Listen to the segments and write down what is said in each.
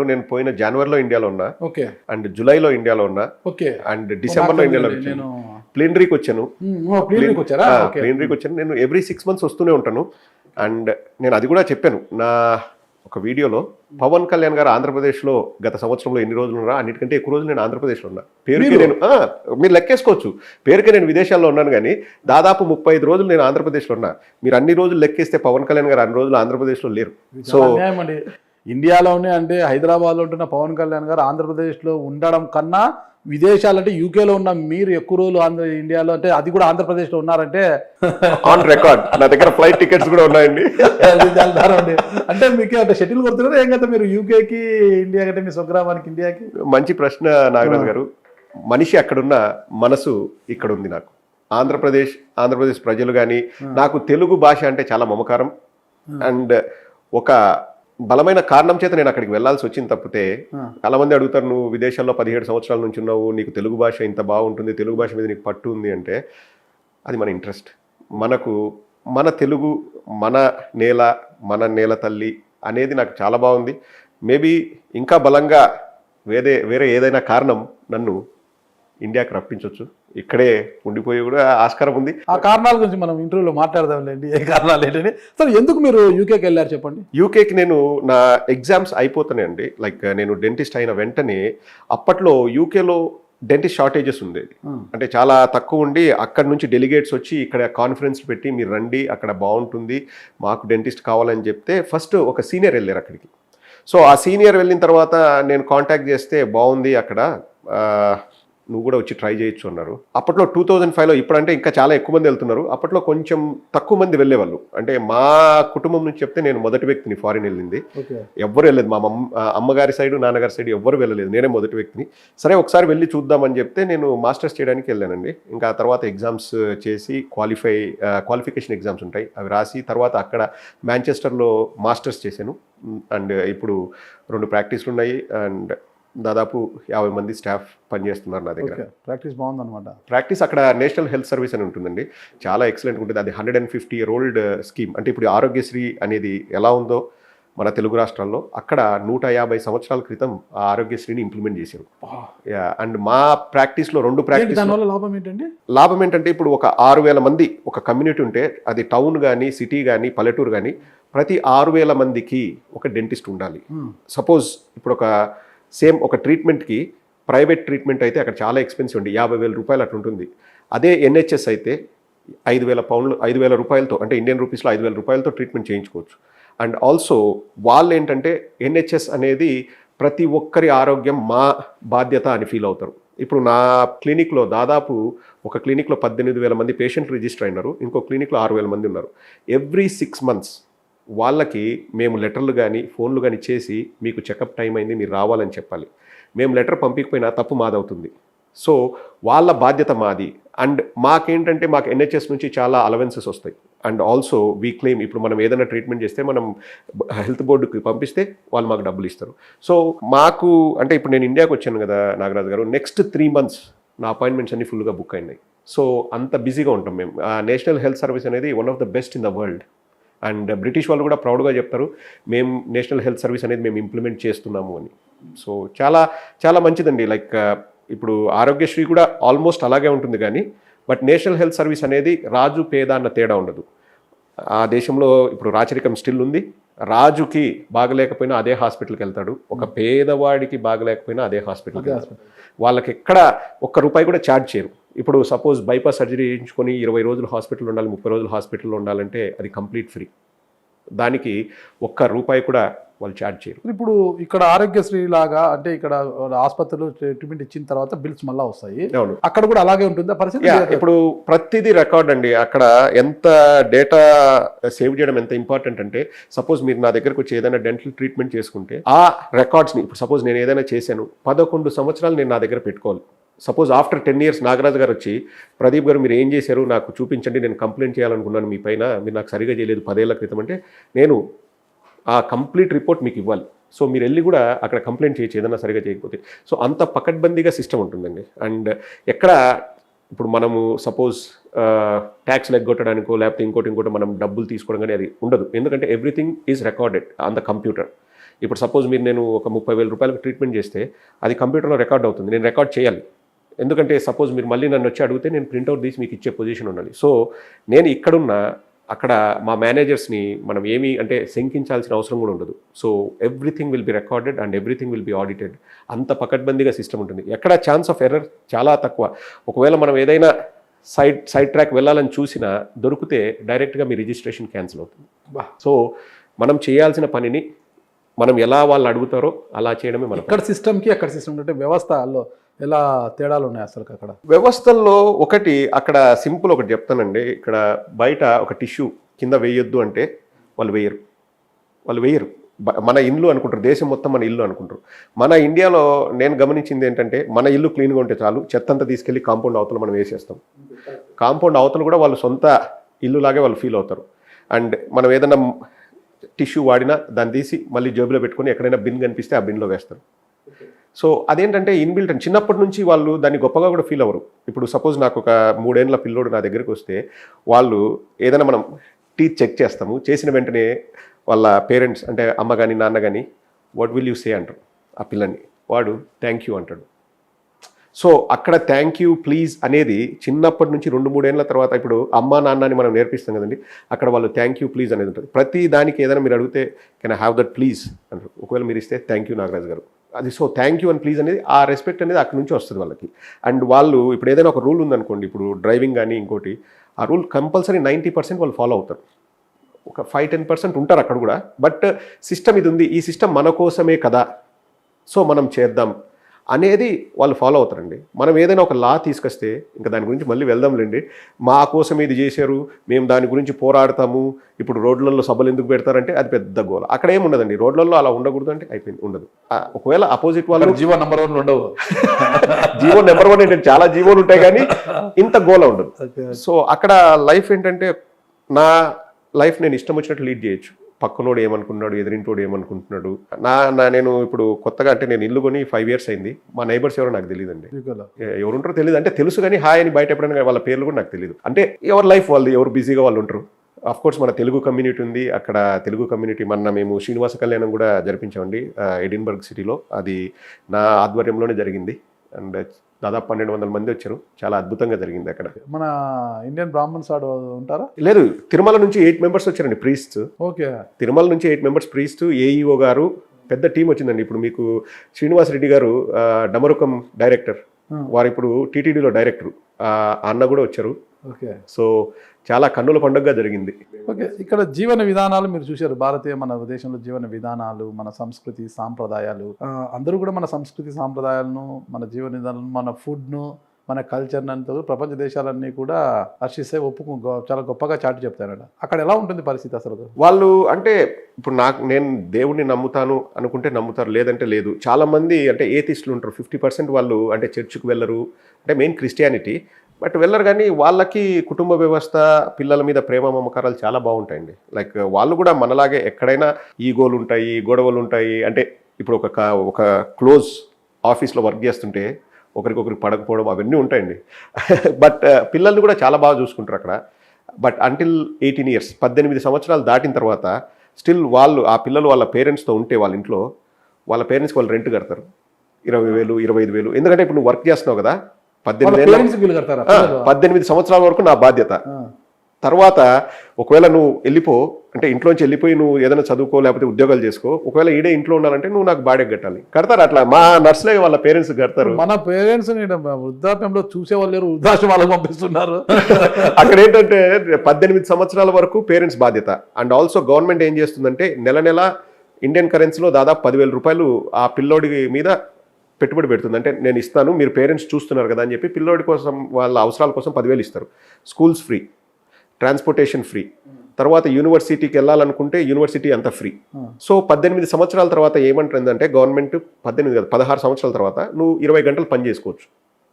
నేను పోయిన జనవరిలో ఇండియాలో ఉన్నా, ఓకే అండ్ జూలైలో ఇండియాలో ఉన్నా, ఓకే అండ్ డిసెంబర్లో ఇండియాలో వచ్చాను. నేను ప్లీనరీకి వచ్చాను. ప్లీనరీకి వచ్చారా? ఓకే. ప్లీనరీకి వచ్చాను. నేను ఎవ్రీ 6 months వస్తూనే ఉంటాను. అండ్ నేను అది కూడా చెప్పాను నా ఒక వీడియోలో. పవన్ కళ్యాణ్ గారు ఆంధ్రప్రదేశ్లో గత సంవత్సరంలో ఎన్ని రోజులు ఉన్నా అన్నిటికంటే ఎక్కువ రోజులు నేను ఆంధ్రప్రదేశ్లో ఉన్నా. పేరుకే నేను మీరు లెక్కేసుకోవచ్చు, పేరుకే నేను విదేశాల్లో ఉన్నాను, కానీ దాదాపు 35 రోజులు నేను ఆంధ్రప్రదేశ్లో ఉన్నా. మీరు అన్ని రోజులు లెక్కేస్తే పవన్ కళ్యాణ్ గారు అన్ని రోజులు ఆంధ్రప్రదేశ్లో లేరు. సో అండి, ఇండియాలోనే అంటే హైదరాబాద్లో ఉంటున్న పవన్ కళ్యాణ్ గారు ఆంధ్రప్రదేశ్లో ఉండడం కన్నా విదేశాలంటే యూకేలో ఉన్న మీరు ఎక్కువ రోజులు ఇండియాలో అంటే అది కూడా ఆంధ్రప్రదేశ్లో ఉన్నారంటే ఆన్ రికార్డ్ నా దగ్గర ఫ్లైట్ టికెట్స్ కూడా ఉన్నాయండి. అంటే మీకు అంటే షటిల్ కొడుతున్నారు ఏం కదా మీరు యూకేకి ఇండియా కంటే మీ స్వగ్రామానికి ఇండియాకి? మంచి ప్రశ్న నాగరాజు గారు. మనిషి అక్కడున్న మనసు ఇక్కడ ఉంది. నాకు ఆంధ్రప్రదేశ్ ప్రజలు కానీ, నాకు తెలుగు భాష అంటే చాలా మమకారం. అండ్ ఒక బలమైన కారణం చేత నేను అక్కడికి వెళ్లాల్సి వచ్చింది తప్పితే, చాలా మంది అడుగుతారు, నువ్వు విదేశాల్లో 17 సంవత్సరాల నుంచి ఉన్నావు, నీకు తెలుగు భాష ఇంత బాగుంటుంది, తెలుగు భాష మీద నీకు పట్టు ఉంది అంటే అది మన ఇంట్రెస్ట్. మనకు మన తెలుగు, మన నేల తల్లి అనేది నాకు చాలా బాగుంది. మేబీ ఇంకా బలంగా వేరే ఏదైనా కారణం నన్ను ఇండియాకి రప్పించవచ్చు. ఇక్కడే ఉండిపోయి కూడా ఆస్కారం ఉంది. ఆ కారణాల గురించి మనం ఇంటర్వ్యూలో మాట్లాడదాంలేండి, ఏ కారణాలు ఏంటని. సరే, ఎందుకు మీరు యూకేకి వెళ్ళారు చెప్పండి? యూకేకి నేను నా ఎగ్జామ్స్ అయిపోతున్నాయండి. లైక్ నేను డెంటిస్ట్ అయిన వెంటనే, అప్పట్లో యూకేలో డెంటిస్ట్ షార్టేజెస్ ఉండేది. అంటే చాలా తక్కువ ఉండి, అక్కడ నుంచి డెలిగేట్స్ వచ్చి ఇక్కడ కాన్ఫరెన్స్ పెట్టి మీరు రండి, అక్కడ బాగుంటుంది, మాకు డెంటిస్ట్ కావాలని చెప్తే ఫస్ట్ ఒక సీనియర్ వెళ్ళారు అక్కడికి. సో ఆ సీనియర్ వెళ్ళిన తర్వాత నేను కాంటాక్ట్ చేస్తే, బాగుంది అక్కడ, నువ్వు కూడా వచ్చి ట్రై చేయొచ్చు అన్నారు. అప్పట్లో 2005లో, ఇప్పుడంటే ఇంకా చాలా ఎక్కువ మంది వెళ్తున్నారు. అప్పట్లో కొంచెం తక్కువ మంది వెళ్ళేవాళ్ళు. అంటే మా కుటుంబం నుంచి చెప్తే నేను మొదటి వ్యక్తిని ఫారిన్ వెళ్ళింది. ఎవ్వరు వెళ్ళలేదు, మా అమ్మగారి సైడ్ నాన్నగారి సైడ్ ఎవ్వరు వెళ్ళలేదు, నేనే మొదటి వ్యక్తిని. సరే ఒకసారి వెళ్ళి చూద్దామని చెప్తే నేను మాస్టర్స్ చేయడానికి వెళ్ళానండి. ఇంకా ఆ తర్వాత ఎగ్జామ్స్ చేసి క్వాలిఫికేషన్ ఎగ్జామ్స్ ఉంటాయి, అవి రాసి తర్వాత అక్కడ మాంచెస్టర్లో మాస్టర్స్ చేశాను. అండ్ ఇప్పుడు 2 ప్రాక్టీస్లు ఉన్నాయి. అండ్ దాదాపు 50 మంది స్టాఫ్ పనిచేస్తున్నారు నా దగ్గర. ప్రాక్టీస్ బాగుందన్నమాట. ప్రాక్టీస్ అక్కడ నేషనల్ హెల్త్ సర్వీస్ అని ఉంటుందండి, చాలా ఎక్సలెంట్ ఉంటుంది. అది 150 year old స్కీమ్. అంటే ఇప్పుడు ఆరోగ్యశ్రీ అనేది ఎలా ఉందో మన తెలుగు రాష్ట్రాల్లో, అక్కడ 150 సంవత్సరాల క్రితం ఆ ఆరోగ్యశ్రీని ఇంప్లిమెంట్ చేశారు. అండ్ మా ప్రాక్టీస్లో 2 ప్రాక్టీస్. దానివల్ల లాభం ఏంటండి? లాభం ఏంటంటే, ఇప్పుడు ఒక 6,000 మంది ఒక కమ్యూనిటీ ఉంటే, అది టౌన్ కానీ సిటీ కానీ పల్లెటూరు కానీ, ప్రతి 6,000 మందికి ఒక డెంటిస్ట్ ఉండాలి. సపోజ్ ఇప్పుడు ఒక ట్రీట్మెంట్కి, ప్రైవేట్ ట్రీట్మెంట్ అయితే అక్కడ చాలా ఎక్స్పెన్సివ్ అండి, 50,000 రూపాయలు అట్లా ఉంటుంది. అదే NHS అయితే 5,000 పౌండ్లు, 5,000 రూపాయలతో, అంటే ఇండియన్ రూపీస్లో 5,000 రూపాయలతో ట్రీట్మెంట్ చేయించుకోవచ్చు. అండ్ ఆల్సో వాళ్ళు ఏంటంటే, NHS అనేది ప్రతి ఒక్కరి ఆరోగ్యం మా బాధ్యత అని ఫీల్ అవుతారు. ఇప్పుడు నా క్లినిక్లో దాదాపు ఒక క్లినిక్లో 18,000 మంది పేషెంట్లు రిజిస్టర్ అయినారు, ఇంకో క్లినిక్లో 6,000 మంది ఉన్నారు. ఎవ్రీ 6 months వాళ్ళకి మేము లెటర్లు కానీ ఫోన్లు కానీ చేసి, మీకు చెకప్ టైం అయింది, మీరు రావాలని చెప్పాలి. మేము లెటర్ పంపించకపోయినా తప్పు మాదవుతుంది. సో వాళ్ళ బాధ్యత మాది. అండ్ మాకేంటంటే, మాకు NHS నుంచి చాలా అలవెన్సెస్ వస్తాయి. అండ్ ఆల్సో వీ క్లెయిమ్, ఇప్పుడు మనం ఏదైనా ట్రీట్మెంట్ చేస్తే మనం హెల్త్ బోర్డుకి పంపిస్తే వాళ్ళు మాకు డబ్బులు ఇస్తారు. సో మాకు అంటే, ఇప్పుడు నేను ఇండియాకి వచ్చాను కదా నాగరాజు గారు, నెక్స్ట్ 3 months నా అపాయింట్మెంట్స్ అన్ని ఫుల్గా బుక్ అయినాయి. సో అంత బిజీగా ఉంటాం మేము. నేషనల్ హెల్త్ సర్వీస్ అనేది one of the best in the world. And British వాళ్ళు కూడా ప్రౌడ్గా చెప్తారు, మేము నేషనల్ హెల్త్ సర్వీస్ అనేది మేము ఇంప్లిమెంట్ చేస్తున్నాము అని. సో చాలా చాలా మంచిదండి. లైక్ ఇప్పుడు ఆరోగ్యశ్రీ కూడా ఆల్మోస్ట్ అలాగే ఉంటుంది, కానీ బట్ నేషనల్ హెల్త్ సర్వీస్ అనేది రాజు పేద అన్న తేడా ఉండదు. ఆ దేశంలో ఇప్పుడు రాచరికం స్టిల్ ఉంది. రాజుకి బాగలేకపోయినా అదే హాస్పిటల్కి వెళ్తాడు, ఒక పేదవాడికి బాగలేకపోయినా అదే హాస్పిటల్కి వెళ్తాడు. వాళ్ళకి ఎక్కడ ₹1 కూడా ఛార్జ్ చేయరు. ఇప్పుడు సపోజ్ బైపాస్ సర్జరీ చేయించుకొని 20 రోజులు హాస్పిటల్ ఉండాలి, 30 రోజులు హాస్పిటల్లో ఉండాలంటే అది కంప్లీట్ ఫ్రీ. దానికి ₹1 కూడా వాళ్ళు ఛార్జ్ చేయరు. ఇప్పుడు ఇక్కడ ఆరోగ్యశ్రీ లాగా అంటే, ఇక్కడ ఆసుపత్రిలో ట్రీట్మెంట్ ఇచ్చిన తర్వాత బిల్స్ మళ్ళీ వస్తాయి, అవును, అక్కడ కూడా అలాగే ఉంటుందా పరిస్థితి? ఇప్పుడు ప్రతిదీ రికార్డ్ అండి. అక్కడ ఎంత డేటా సేవ్ చేయడం ఎంత ఇంపార్టెంట్ అంటే, సపోజ్ మీరు నా దగ్గరకు వచ్చి ఏదైనా డెంటల్ ట్రీట్మెంట్ చేసుకుంటే ఆ రికార్డ్స్ని, ఇప్పుడు సపోజ్ నేను ఏదైనా చేశాను, 11 సంవత్సరాలు నేను నా దగ్గర పెట్టుకోవాలి. సపోజ్ ఆఫ్టర్ 10 years నాగరాజు గారు వచ్చి, ప్రదీప్ గారు మీరు ఏం చేశారు నాకు చూపించండి, నేను కంప్లైంట్ చేయాలనుకున్నాను మీ పైన, మీరు నాకు సరిగా చేయలేదు 10 ఏళ్ల క్రితం అంటే, నేను ఆ కంప్లీట్ రిపోర్ట్ మీకు ఇవ్వాలి. సో మీరు వెళ్ళి కూడా అక్కడ కంప్లైంట్ చేయొచ్చు ఏదైనా సరిగా చేయకపోతే. సో అంత పకడ్బందీగా సిస్టమ్ ఉంటుందండి. అండ్ ఎక్కడ ఇప్పుడు మనము సపోజ్ ట్యాక్స్లు ఎగ్గొట్టడానికో లేకపోతే ఇంకోటి మనం డబ్బులు తీసుకోవడం కానీ అది ఉండదు. ఎందుకంటే everything is recorded on the computer. ఇప్పుడు సపోజ్ నేను ఒక 30,000 రూపాయలకు ట్రీట్మెంట్ చేస్తే అది కంప్యూటర్లో రికార్డ్ అవుతుంది, నేను రికార్డ్ చేయాలి. ఎందుకంటే సపోజ్ మీరు మళ్ళీ నన్ను వచ్చి అడిగితే నేను ప్రింట్అవుట్ తీసి మీకు ఇచ్చే పొజిషన్ ఉండాలి. సో నేను ఇక్కడున్న అక్కడ మా మేనేజర్స్ని మనం ఏమీ అంటే శంకించాల్సిన అవసరం కూడా ఉండదు. So everything will be recorded and everything will be audited. అంత పకడ్బందీగా సిస్టమ్ ఉంటుంది. ఎక్కడ ఛాన్స్ ఆఫ్ ఎర్రర్ చాలా తక్కువ. ఒకవేళ మనం ఏదైనా సైడ్ ట్రాక్ వెళ్ళాలని చూసినా దొరికితే డైరెక్ట్గా మీ రిజిస్ట్రేషన్ క్యాన్సిల్ అవుతుంది. సో మనం చేయాల్సిన పనిని మనం ఎలా వాళ్ళు అడుగుతారో అలా చేయడమే మనం. ఇక్కడ సిస్టమ్కి అక్కడ సిస్టమ్ అంటే వ్యవస్థలో ఎలా తేడాలు ఉన్నాయి అసలు అక్కడ? వ్యవస్థల్లో ఒకటి అక్కడ సింపుల్ ఒకటి చెప్తానండి. ఇక్కడ బయట ఒక టిష్యూ కింద వేయొద్దు అంటే వాళ్ళు వేయరు. మన ఇల్లు అనుకుంటారు, దేశం మొత్తం మన ఇల్లు అనుకుంటారు. మన ఇండియాలో నేను గమనించింది ఏంటంటే మన ఇల్లు క్లీన్గా ఉంటే చాలు, చెత్త అంతా తీసుకెళ్ళి కాంపౌండ్ అవతల మనం వేసేస్తాం. కాంపౌండ్ అవతలు కూడా వాళ్ళు సొంత ఇల్లులాగే వాళ్ళు ఫీల్ అవుతారు. అండ్ మనం ఏదైనా టిష్యూ వాడినా దాన్ని తీసి మళ్ళీ జేబులో పెట్టుకొని ఎక్కడైనా బిన్ కనిపిస్తే ఆ బిన్లో వేస్తారు. సో అదేంటంటే ఇన్బిల్ట్ అని చిన్నప్పటి నుంచి వాళ్ళు దాన్ని గొప్పగా కూడా ఫీల్ అవ్వరు. ఇప్పుడు సపోజ్ నాకు ఒక 3 ఏళ్ల పిల్లోడు నా దగ్గరికి వస్తే వాళ్ళు ఏదైనా మనం టీత్ చెక్ చేస్తాము, చేసిన వెంటనే వాళ్ళ పేరెంట్స్ అంటే అమ్మ కానీ నాన్న కానీ వాట్ విల్ యూ సే అంటారు ఆ పిల్లని. వాడు థ్యాంక్ యూ అంటాడు. సో అక్కడ థ్యాంక్ యూ ప్లీజ్ అనేది చిన్నప్పటి నుంచి 2-3 ఏళ్ల తర్వాత ఇప్పుడు అమ్మ నాన్నని మనం నేర్పిస్తాం కదండి, అక్కడ వాళ్ళు థ్యాంక్ యూ ప్లీజ్ అనేది ఉంటుంది. ప్రతి దానికి ఏదైనా మీరు అడిగితే can I have that please అంటారు. ఒకవేళ మీరు ఇస్తే థ్యాంక్ యూ నాగరాజు గారు అది. So thank you and please అనేది ఆ రెస్పెక్ట్ అనేది అక్కడి నుంచి వస్తుంది వాళ్ళకి. అండ్ వాళ్ళు ఇప్పుడు ఏదైనా ఒక రూల్ ఉందనుకోండి, ఇప్పుడు డ్రైవింగ్ కానీ ఇంకోటి, ఆ రూల్ కంపల్సరీ 90% వాళ్ళు ఫాలో అవుతారు. ఒక 5-10% ఉంటారు అక్కడ కూడా. బట్ సిస్టమ్ ఇది ఉంది, ఈ సిస్టమ్ మన కోసమే కదా, సో మనం చేద్దాం అనేది వాళ్ళు ఫాలో అవుతారండి. మనం ఏదైనా ఒక లా తీసుకొస్తే ఇంకా దాని గురించి మళ్ళీ వెళ్దాంలేండి. మా కోసం ఇది చేశారు, మేము దాని గురించి పోరాడతాము, ఇప్పుడు రోడ్లలో సభలు ఎందుకు పెడతారంటే అది పెద్ద గోల. అక్కడ ఏమి ఉండదండి, రోడ్లలో అలా ఉండకూడదు అంటే అయిపోయింది, ఉండదు. ఒకవేళ అపోజిట్ వాళ్ళు జీవో నెంబర్ 1 ఉండవు. జీవో నెంబర్ 1 ఏంటంటే చాలా జీవోలు ఉంటాయి కానీ ఇంత గోల ఉండదు. సో అక్కడ లైఫ్ ఏంటంటే నా లైఫ్ నేను ఇష్టం వచ్చినట్టు లీడ్ చేయొచ్చు. పక్కనోడు ఏమనుకున్నాడు, ఎదిరింటోడు ఏమనుకుంటున్నాడు. నేను ఇప్పుడు కొత్తగా అంటే నేను ఇల్లు కొని 5 years అయింది. మా నైబర్స్ ఎవరో నాకు తెలియదండి, ఎవరుంటారో తెలియదు. అంటే తెలుసు కానీ హాయ్ అని బయట ఎప్పుడైనా వాళ్ళ పేర్లు కూడా నాకు తెలియదు. అంటే ఎవరి లైఫ్ వాళ్ళు, ఎవరు బిజీగా వాళ్ళు ఉంటారు. అఫ్ కోర్స్ మన తెలుగు కమ్యూనిటీ ఉంది అక్కడ. తెలుగు కమ్యూనిటీ మేము శ్రీనివాస కళ్యాణం కూడా జరిపించామండి ఎడిన్బర్గ్ సిటీలో. అది నా ఆధ్వర్యంలోనే జరిగింది. అండ్ దాదాపు 1200 మంది వచ్చారు. చాలా అద్భుతంగా జరిగింది అక్కడ. మన ఇండియన్ బ్రాహ్మణ్స్ ఉంటారా? లేదు, తిరుమల నుంచి 8 members వచ్చారండి ప్రీస్ట్. ఓకే, తిరుమల నుంచి 8 members ప్రీస్ట్, ఏఈఓ గారు, పెద్ద టీం వచ్చిందండి. ఇప్పుడు మీకు శ్రీనివాస్ రెడ్డి గారు డమరుకం డైరెక్టర్, వారు ఇప్పుడు టీటీడీలో డైరెక్టర్, అన్న కూడా వచ్చారు. ఓకే, సో చాలా కన్నుల పండుగగా జరిగింది. ఓకే. ఇక్కడ జీవన విధానాలు మీరు చూశారు, భారతీయ మన దేశంలో జీవన విధానాలు, మన సంస్కృతి సాంప్రదాయాలు, అందరూ కూడా మన సంస్కృతి సాంప్రదాయాలను, మన జీవన విధానాలను, మన ఫుడ్ను, మన కల్చర్ని అంతా ప్రపంచ దేశాలన్నీ కూడా హర్షిస్తే చాలా గొప్పగా చాటి చెప్తారట. అక్కడ ఎలా ఉంటుంది పరిస్థితి అసలు? వాళ్ళు అంటే ఇప్పుడు నేను దేవుడిని నమ్ముతాను అనుకుంటే నమ్ముతారు, లేదంటే లేదు. చాలామంది అంటే ఏథిస్టులు ఉంటారు, 50% వాళ్ళు అంటే చర్చికి వెళ్ళరు, అంటే మెయిన్ క్రిస్టియానిటీ, బట్ వెళ్ళరు. కానీ వాళ్ళకి కుటుంబ వ్యవస్థ, పిల్లల మీద ప్రేమ మమకారాలు చాలా బాగుంటాయండి. లైక్ వాళ్ళు కూడా మనలాగే ఎక్కడైనా ఈగోలు ఉంటాయి, గొడవలు ఉంటాయి. అంటే ఇప్పుడు ఒక క్లోజ్ ఆఫీస్లో వర్క్ చేస్తుంటే ఒకరికొకరికి పడకపోవడం అవన్నీ ఉంటాయండి. బట్ పిల్లల్ని కూడా చాలా బాగా చూసుకుంటారు అక్కడ. బట్ అంటిల్ 18 years 18 సంవత్సరాలు దాటిన తర్వాత స్టిల్ వాళ్ళు ఆ పిల్లలు వాళ్ళ పేరెంట్స్తో ఉంటే వాళ్ళ ఇంట్లో వాళ్ళ పేరెంట్స్కి వాళ్ళు రెంట్ కడతారు 20,000 25,000. ఎందుకంటే ఇప్పుడు నువ్వు వర్క్ చేస్తున్నావు కదా, 18 సంవత్సరాల వరకు నా బాధ్యత. తర్వాత ఒకవేళ నువ్వు అంటే ఇంట్లోంచి వెళ్ళిపోయి నువ్వు ఏదైనా చదువుకో లేకపోతే ఉద్యోగాలు చేసుకో, ఒకవేళ ఈడే ఇంట్లో ఉండాలంటే నువ్వు నాకు బాడీ కట్టాలి. కడతారు అట్లా. మా నర్సులే వాళ్ళ పేరెంట్స్ కడతారు. మన పేరెంట్స్ వృద్ధాప్యంలో చూసేవాళ్ళు లేరు, వృద్ధాశ్రమాలకు పంపిస్తున్నారు. అక్కడ ఏంటంటే 18 సంవత్సరాల వరకు పేరెంట్స్ బాధ్యత. అండ్ ఆల్సో గవర్నమెంట్ ఏం చేస్తుందంటే నెల ఇండియన్ కరెన్సీలో దాదాపు 10,000 రూపాయలు ఆ పిల్లోడి మీద పెట్టుబడి పెడుతుంది. అంటే నేను ఇస్తాను, మీరు పేరెంట్స్ చూస్తున్నారు కదా అని చెప్పి పిల్లోడి కోసం వాళ్ళ అవసరాల కోసం 10,000 ఇస్తారు. Schools free, transportation free. తర్వాత యూనివర్సిటీకి వెళ్ళాలనుకుంటే యూనివర్సిటీ అంతా ఫ్రీ. సో 18 సంవత్సరాల తర్వాత ఏమంటుందంటే గవర్నమెంట్ 16 సంవత్సరాల తర్వాత నువ్వు 20 గంటలు పని చేసుకోవచ్చు.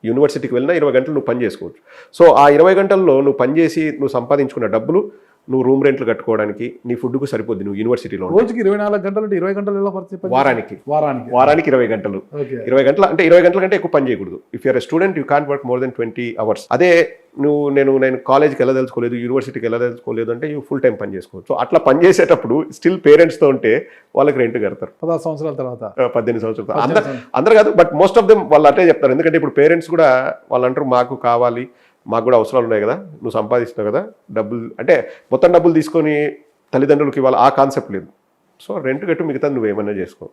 యూనివర్సిటీకి వెళ్ళినా 20 గంటలు నువ్వు పని చేసుకోవచ్చు. సో ఆ 20 గంటల్లో నువ్వు పనిచేసి నువ్వు సంపాదించుకున్న డబ్బులు నువ్వు రూమ్ రెంట్లు కట్టుకోవడానికి, నీ ఫుడ్కు సరిపోద్ది నువ్వు యూనివర్సిటీలో ఉంటే. రోజుకి 24 గంటలు అంటే 20 గంటలు ఎలా పని వారానికి వారానికి 20 గంటలు. ఓకే 20 గంటలు అంటే 20 గంటల కంటే ఎక్కువ పని చేయకూడదు. If you're student you can't work more than 20 hours. అదే నేను కాలేజ్కి వెళ్ళదలుచుకోలేదు, యూనివర్సిటీకి వెళ్ళదలుచుకోలేదు అంటే యూ ఫుల్ టైం పని చేసుకోవచ్చు. సో అట్లా పని చేసేటప్పుడు స్టిల్ పేరెంట్స్తో ఉంటే వాళ్ళకి రెంట్ కడతారు 16 సంవత్సరాల తర్వాత 18 సంవత్సరాలు. అందరు కాదు, బట్ మోస్ట్ ఆఫ్ దెమ్ వాళ్ళు అట్టే చెప్తారు. ఎందుకంటే ఇప్పుడు పేరెంట్స్ కూడా వాళ్ళు అంటారు మాకు కావాలి, మాకు కూడా అవసరాలు ఉన్నాయి కదా, నువ్వు సంపాదిస్తున్నావు కదా, డబ్బులు అంటే మొత్తం డబ్బులు తీసుకొని తల్లిదండ్రులకి ఇవ్వాలి, ఆ కాన్సెప్ట్ లేదు. సో రెంట్ కట్టు, మిగతా నువ్వేమన్నా చేసుకో.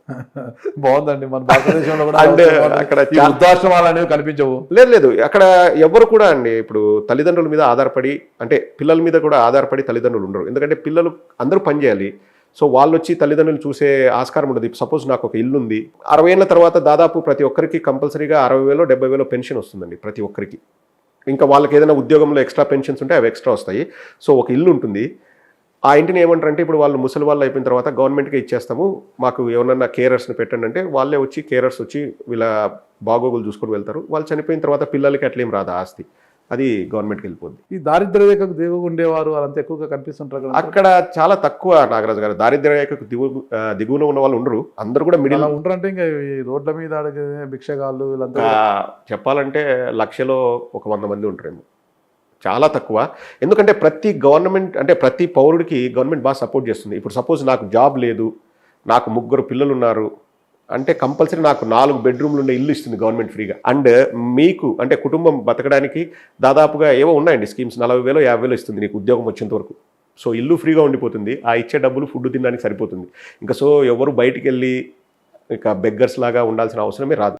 బాగుందండి. మన భారతదేశంలో కూడా అండ్ అక్కడ ఈ వృద్ధాశ్రమాలు అనేవి కనిపించవు. లేదు అక్కడ ఎవరు కూడా అండి ఇప్పుడు తల్లిదండ్రుల మీద ఆధారపడి, అంటే పిల్లల మీద కూడా ఆధారపడి తల్లిదండ్రులు ఉండరు. ఎందుకంటే పిల్లలు అందరూ పని చేయాలి. సో వాళ్ళు వచ్చి తల్లిదండ్రులు చూసే ఆస్కారం ఉండదు. సపోజ్ నాకు ఒక ఇల్లు ఉంది, 60 ఏళ్ళ తర్వాత దాదాపు ప్రతి ఒక్కరికి కంపల్సరీగా 60,000 70,000 పెన్షన్ వస్తుందండి ప్రతి ఒక్కరికి. ఇంకా వాళ్ళకి ఏదైనా ఉద్యోగంలో ఎక్స్ట్రా పెన్షన్స్ ఉంటే అవి ఎక్స్ట్రా వస్తాయి. సో ఒక ఇల్లు ఉంటుంది, ఆ ఇంటిని ఏమంటారంటే ఇప్పుడు వాళ్ళు ముసలి వాళ్ళు అయిపోయిన తర్వాత గవర్నమెంట్కి ఇచ్చేస్తాము, మాకు ఎవరన్నా కేరర్స్ని పెట్టండి అంటే వాళ్ళే వచ్చి కేరర్స్ వచ్చి వీళ్ళ బాగోగులు చూసుకొని వెళ్తారు. వాళ్ళు చనిపోయిన తర్వాత పిల్లలకి అట్లేం రాదు ఆస్తి, అది గవర్నమెంట్కి వెళ్ళిపోద్ది. ఈ దారిద్ర్య రేఖకు దిగువ ఉండేవారు అంత ఎక్కువగా కనిపిస్తుంటారు కదా. అక్కడ చాలా తక్కువ నాగరాజు గారు. దారిద్ర్య రేఖకు దిగువన ఉన్న వాళ్ళు ఉండరు, అందరూ కూడా మిడిల్ అలా ఉంటారంటే ఇంకా ఈ రోడ్ల మీద అడిగే భిక్షగాళ్ళు వీళ్ళంతా చెప్పాలంటే లక్షలో ఒక 100 మంది ఉంటారేమో, చాలా తక్కువ. ఎందుకంటే ప్రతి గవర్నమెంట్ అంటే ప్రతి పౌరుడికి గవర్నమెంట్ బాగా సపోర్ట్ చేస్తుంది. ఇప్పుడు సపోజ్ నాకు జాబ్ లేదు, నాకు 3 పిల్లలు ఉన్నారు అంటే కంపల్సరీ నాకు 4 బెడ్రూమ్లు ఉండే ఇల్లు ఇస్తుంది గవర్నమెంట్ ఫ్రీగా. అండ్ మీకు అంటే కుటుంబం బతకడానికి దాదాపుగా ఏవో ఉన్నాయండి స్కీమ్స్, 40,000 50,000 ఇస్తుంది నీకు ఉద్యోగం వచ్చేంత వరకు. సో ఇల్లు ఫ్రీగా ఉండిపోతుంది, ఆ ఇచ్చే డబ్బులు ఫుడ్ తినడానికి సరిపోతుంది. ఇంకా సో ఎవరు బయటికి వెళ్ళి ఇక బెగ్గర్స్ లాగా ఉండాల్సిన అవసరమే రాదు.